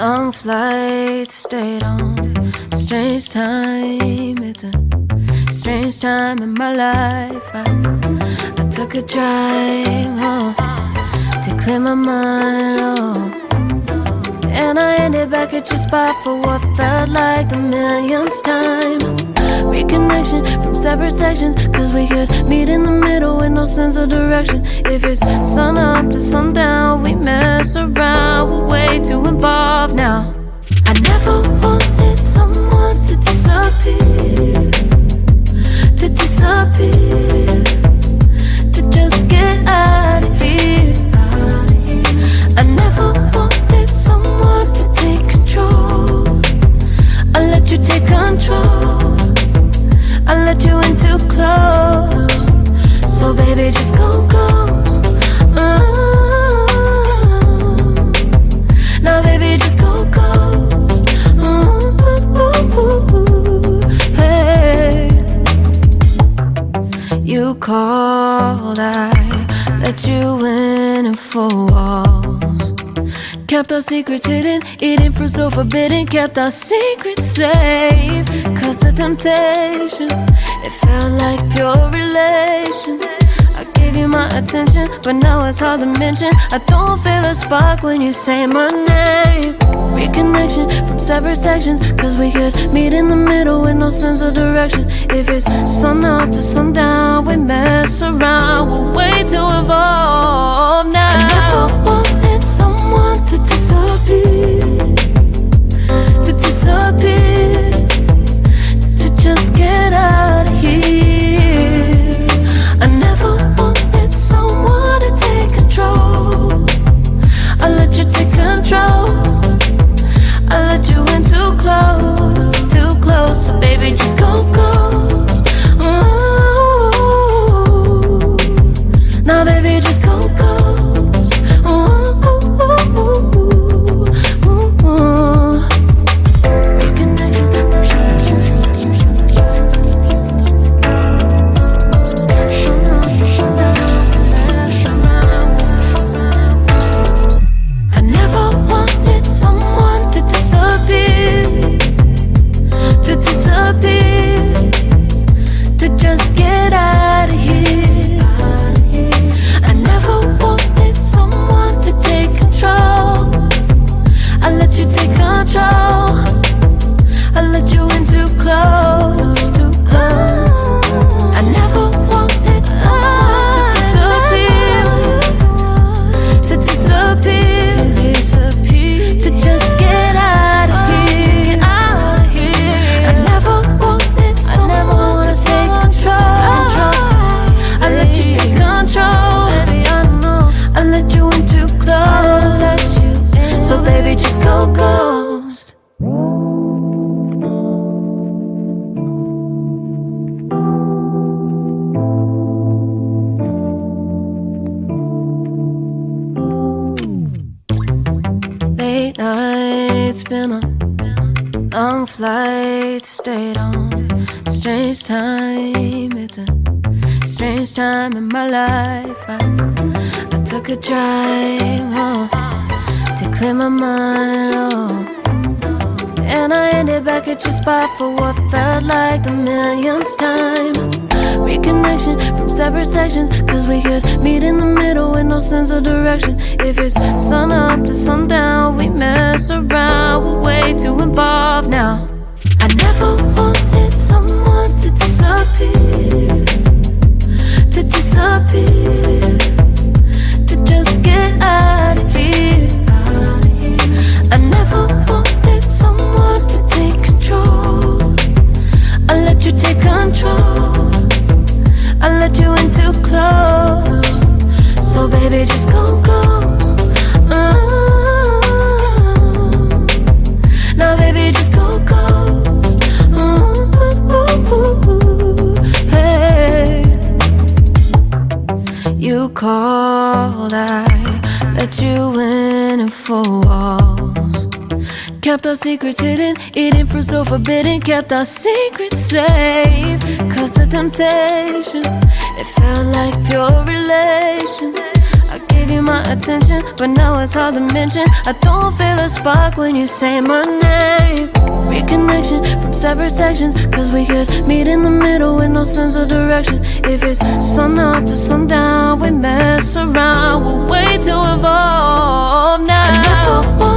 Long flight, stayed on strange time. It's a strange time in my life. I took a drive home to clear my mind, and I ended back at your spot for what felt like the millionth time. Reconnection from separate sections, cause we could meet in the middle with no sense of direction. If it's sun up to sundown, we mess around, we're way too involved now. I never wanted someone to disappear, to disappear, to just get out of here. I never wanted someone to take control. I let you take control, I let you in too close. So baby, just go ghost. Now baby, just go ghost. Hey. You called, I let you in and 4 walls. Kept our secrets hidden, eating fruit so forbidden. Kept our secrets safe, cause the temptation, it felt like pure relation. I gave you my attention, but now it's hard to mention. I don't feel a spark when you say my name. Reconnection from separate sections, cause we could meet in the middle with no sense of direction. If it's sun up to sundown, we mess around, we're way too involved now. I never wanted someone to disappear, to disappear, to just get out of here. I never wanted someone to take control. I let you take control, I let you in too close, so baby just go ghost. Ooh. Now baby just go ghost. I never wanted someone to disappear, to disappear, to just get out of here. I never wanted someone to take control. I let you take control, I let you in too close, too close. I never wanted someone to disappear, to disappear, to just get out of here, out of here. I never wanted someone to take control. I let you take control, baby, I know. I let you in too close, so baby just go ghost. Late nights, been on long flights, stayed on strange time. It's a strange time in my life. I took a drive home to clear my mind, and I ended back at your spot for what felt like the millionth time. Reconnection from separate sections, cause we could meet in the middle with no sense of direction. If it's sun up to sundown, we mess around, we're way too involved now. I never wanted someone to disappear, to disappear, to just get out of here. I never wanted someone to take control. I let you take control, I let you in too close, so baby just go ghost. Now baby just go ghost. Hey. You called, I let you in and 4 walls. Kept our secrets hidden, eating fruit so forbidden. Kept our secrets safe, cause the temptation, it felt like pure relation. I gave you my attention, but now it's hard to mention. I don't feel a spark when you say my name. Reconnection from separate sections, cause we could meet in the middle with no sense of direction. If it's sun up to sundown, we mess around, we'll wait to evolve now. And if I